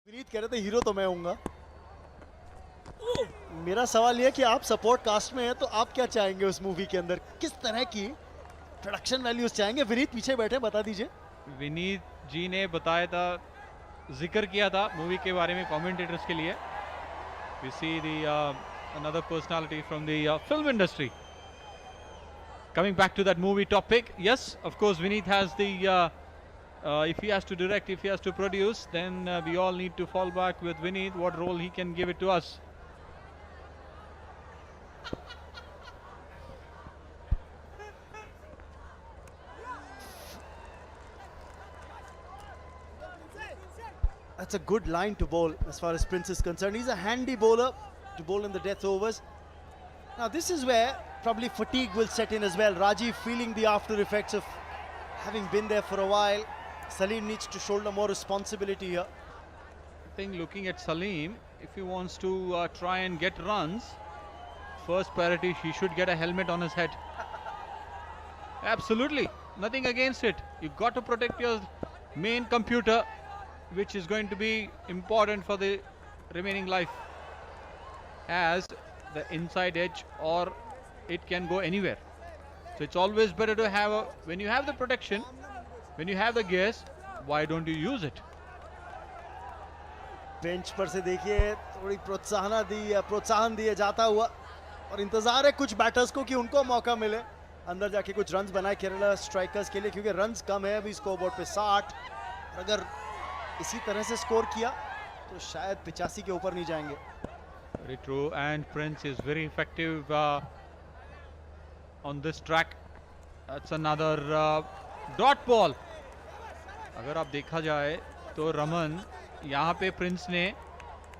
विनीत कह रहे थे हीरो तो मैं हूँगा। मेरा सवाल यह कि आप सपोर्ट कास्ट में हैं तो आप क्या चाहेंगे उस मूवी के अंदर, किस तरह की प्रोडक्शन वैल्यूज चाहेंगे? विनीत पीछे बैठे, बता दीजिए। विनीत जी ने बताया था, जिक्र किया था मूवी के बारे में कमेंटेटर्स के लिए. We see the another personality from the film industry. Coming back to that movie topic, yes, of course, Vineet has the if he has to direct, if he has to produce, then we all need to fall back with Vineet, what role he can give it to us. That's a good line to bowl as far as Prince is concerned. He's a handy bowler to bowl in the death overs. Now this is where probably fatigue will set in as well. Rajiv feeling the after effects of having been there for a while. Salim needs to shoulder more responsibility here. I think looking at Salim, if he wants to try and get runs, first priority, he should get a helmet on his head. Absolutely, nothing against it. You've got to protect your main computer, which is going to be important for the remaining life, as the inside edge, or it can go anywhere. So it's always better to have when you have the protection, when you have the gears, why don't you use it? Bench पर से देखिए थोड़ी प्रोत्साहन दिए जाता हुआ, और इंतजार है कुछ बैटर्स को कि उनको मौका मिले अंदर जाके कुछ रन्स बनाए केरला स्ट्राइकर्स के लिए, क्योंकि रन्स कम है अभी स्कोरबोर्ड पे 60। अगर इसी तरह से स्कोर किया तो शायद 85 के ऊपर नहीं जाएंगे। Very true, and Prince is very effective on this track. That's another dot ball. अगर आप देखा जाए तो रमन, यहाँ पे प्रिंस ने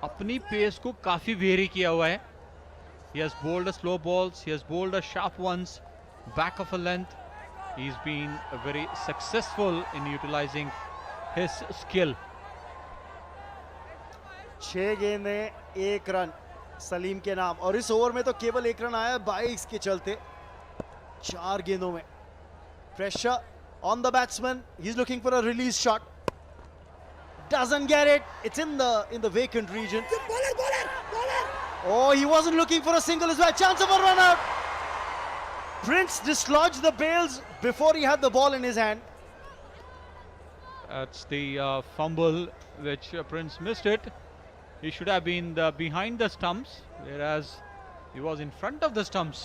अपनी पेस को काफी वेरी किया हुआ है. He has bowled a slow balls, he has bowled a sharp ones, back of a length. He's been very successful in utilizing his skill. 6 गेंदें 1 रन सलीम के नाम, और इस ओवर में तो केवल 1 रन आया 22 के चलते 4 गेंदों में. Pressure on the batsman, he's looking for a release shot, doesn't get it. It's in the vacant region. Oh, he wasn't looking for a single as well. Chance of a run out. Prince dislodged the bails before he had the ball in his hand. That's the fumble which Prince missed it. He should have been behind the stumps, whereas he was in front of the stumps.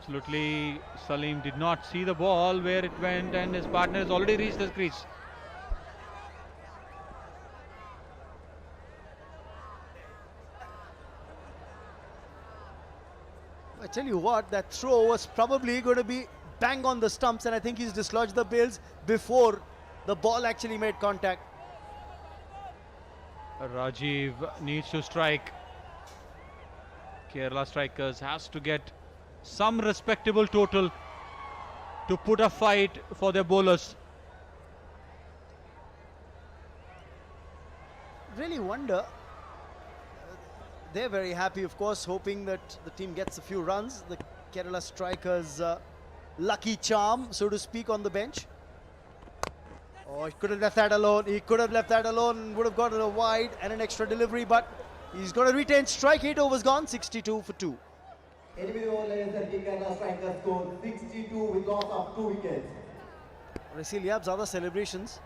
Absolutely, Salim did not see the ball where it went, and his partner has already reached the crease. I tell you what, that throw was probably going to be bang on the stumps, and I think he's dislodged the bails before the ball actually made contact. Rajiv needs to strike. Kerala Strikers has to get some respectable total to put a fight for their bowlers. Really wonder. They're very happy, of course, hoping that the team gets a few runs. The Kerala Strikers' lucky charm, so to speak, on the bench. Oh, he could have left that alone. He could have left that alone, would have gotten a wide and an extra delivery, but he's got a retained strike. 8 overs gone, 62 for 2. Kerala Strikers scored 62 with loss of 2 wickets. और इसीलिए आप ज़्यादा celebrations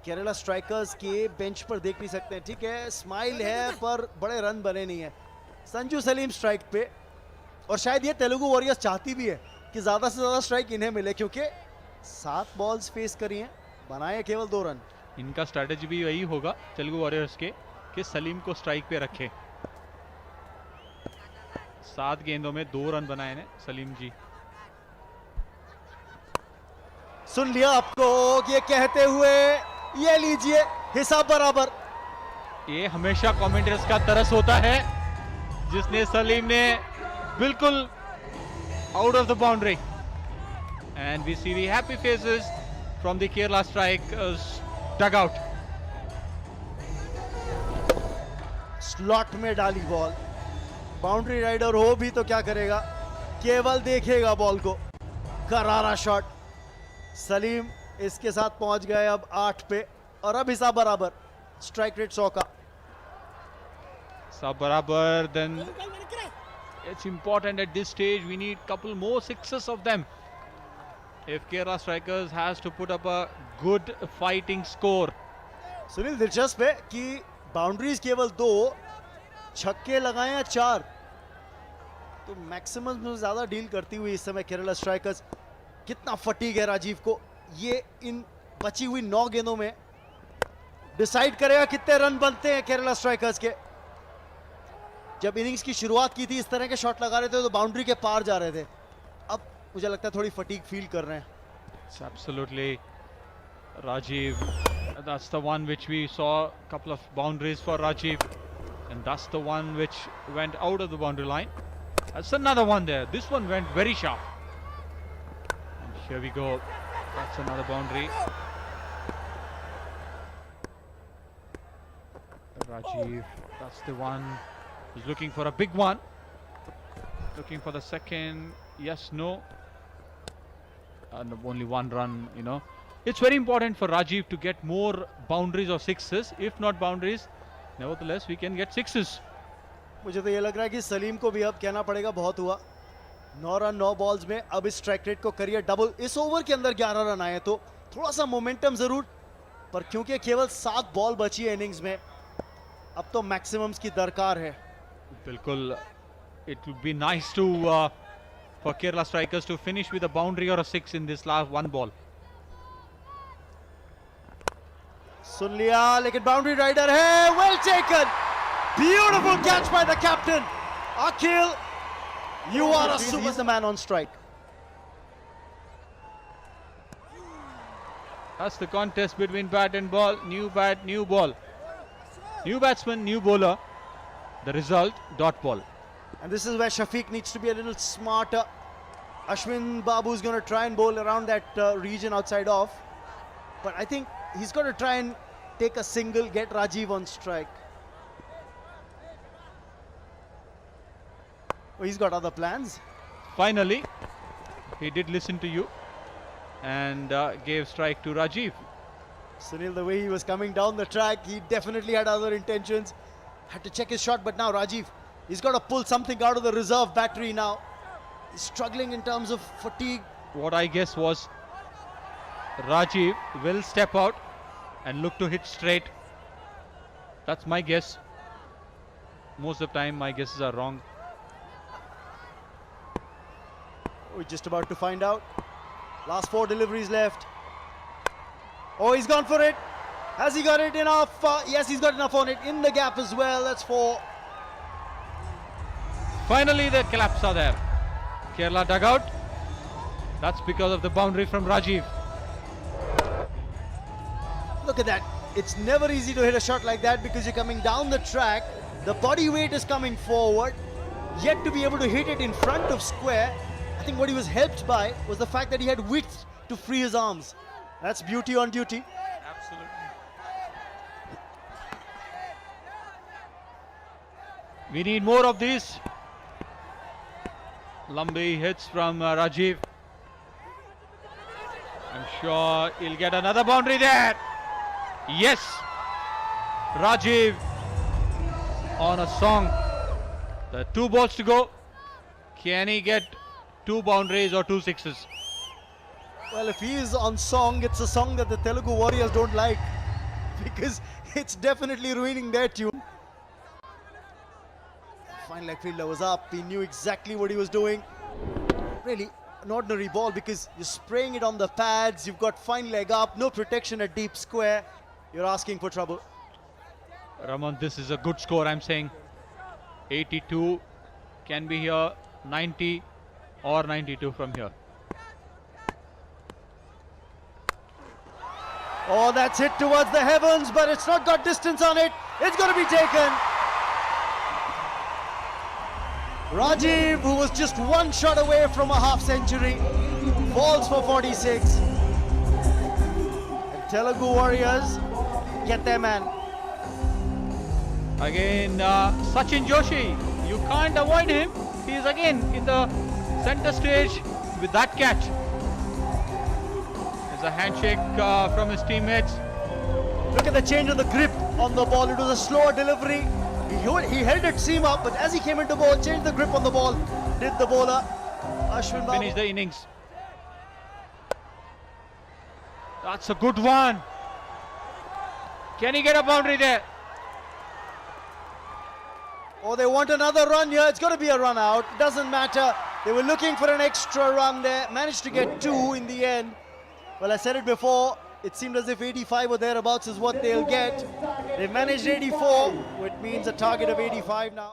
Kerala strikers के bench पर देख नहीं सकते हैं. ठीक है, स्माइल है पर बड़े रन बने नहीं है. संजू सलीम स्ट्राइक पे, और शायद ये तेलुगु वॉरियर्स चाहती भी है कि ज़्यादा से ज़्यादा स्ट्राइक इन्हें मिले, क्योंकि 7 बॉल्स फेस करी हैं, बनाए केवल 2 रन. इनका स्ट्रैटेजी भी यही होगा तेलुगु वॉरियर्स के, कि सलीम को स्ट्राइक पे रखे. 7 गेंदों में 2 रन बनाए ने सलीम जी. सुन लिया आपको ये कहते हुए, ये लीजिए हिसाब बराबर. ये हमेशा कमेंटेटर्स का तरस होता है, जिसने सलीम ने बिल्कुल out of the boundary, and we see the happy faces from the Kerala strikers dugout. Slot में डाली बॉल. बाउंड्री राइडर हो भी तो क्या करेगा, केवल देखेगा बॉल को. करारा शॉट. सलीम इसके साथ पहुंच गए अब 8 पे, और अब हिसाब बराबर. strike rate 100 का. Sab barabar, then it's important at this stage. We need couple more sixes of them. If Kerala Strikers has to put up a good fighting score. Sunil दिलचस्प है कि बाउंड्रीज केवल 2, छक्के लगाए हैं 4, तो मैक्सिमम में ज्यादा डील करती हुई इस समय केरला स्ट्राइकर्स. कितना फटीग है राजीव को, ये इन बची हुई 9 गेंदों में डिसाइड करेगा कितने रन बनते हैं केरला स्ट्राइकर्स के. जब इनिंग्स की शुरुआत की थी इस तरह के शॉट लगा रहे थे तो बाउंड्री के पार जा रहे थे. अब मुझे लगता है थोड़ी फटीग फील कर रहे हैं. It's absolutely Rajiv. That's the one which we saw, a couple of boundaries for Rajiv, and that's the one which went out of the boundary line. That's another one there. This one went very sharp. And here we go. That's another boundary. Rajiv, that's the one. He's looking for a big one. Looking for the second. Yes, no. And only one run, you know. It's very important for Rajiv to get more boundaries or sixes. If not boundaries, nevertheless, we can get sixes. मुझे तो ये लग रहा है कि सलीम को भी अब कहना पड़ेगा बहुत हुआ. 9 रन 9 बॉल्स में अब इस स्ट्राइक रेट को करिए डबल. इस ओवर के अंदर 11 रन आए तो थोड़ा सा मोमेंटम जरूर, पर क्योंकि केवल 7 बॉल बची है इनिंग्स में, अब तो मैक्सिमम्स की दरकार है. Bilkul, it would be nice to for Kerala Strikers to finish with a boundary or a six in this last one ball. सुन लिया, लेकिन बाउंड्री राइडर है. Well taken, beautiful catch by the captain Akhil. You are a super the man on strike. That's the contest between bat and ball. New bat, new ball. New batsman, new bowler. The result, dot ball. And this is where Shafiq needs to be a little smarter. Ashwin Babu is going to try and bowl around that region outside off, but I think he's got to try and take a single, get Rajiv on strike. Oh, he's got other plans. Finally, he did listen to you and gave strike to Rajiv. Sunil, the way he was coming down the track, he definitely had other intentions. Had to check his shot, but now Rajiv, he's got to pull something out of the reserve battery now. He's struggling in terms of fatigue. What I guess was Rajiv will step out and look to hit straight. That's my guess. Most of the time my guesses are wrong. We're just about to find out. Last 4 deliveries left. Oh, he's gone for it. Has he got it enough? Yes, he's got enough on it. In the gap as well. That's 4. Finally the claps are there. Kerala dugout. That's because of the boundary from Rajiv. Look at that. It's never easy to hit a shot like that because you're coming down the track. The body weight is coming forward. Yet to be able to hit it in front of square. I think what he was helped by was the fact that he had width to free his arms. That's beauty on duty. Absolutely. We need more of these. Lambi hits from Rajiv. I'm sure he'll get another boundary there. Yes, Rajiv on a song. The 2 balls to go. Can he get 2 boundaries or 2 sixes? Well, if he is on song, it's a song that the Telugu Warriors don't like because it's definitely ruining their tune. Fine leg fielder was up. He knew exactly what he was doing. Really an ordinary ball because you're spraying it on the pads. You've got fine leg up, no protection at deep square. You're asking for trouble. Raman, this is a good score, I'm saying. 82 can be here, 90 or 92 from here. Oh, that's hit towards the heavens, but it's not got distance on it. It's going to be taken. Rajiv, who was just 1 shot away from a half century, falls for 46. And Telugu Warriors get their man. Again, Sachin Joshi, you can't avoid him. He is again in the center stage with that catch. There's a handshake from his teammates. Look at the change of the grip on the ball. It was a slower delivery. He held it seam up, but as he came into ball, changed the grip on the ball. Did the bowler Ashwin Babu. Finish the innings. That's a good one. Can he get a boundary there? Oh, they want another run here. It's got to be a run out. Doesn't matter. They were looking for an extra run there. Managed to get 2 in the end. Well, I said it before. It seemed as if 85 or thereabouts is what they'll get. They managed 84, which means a target of 85 now.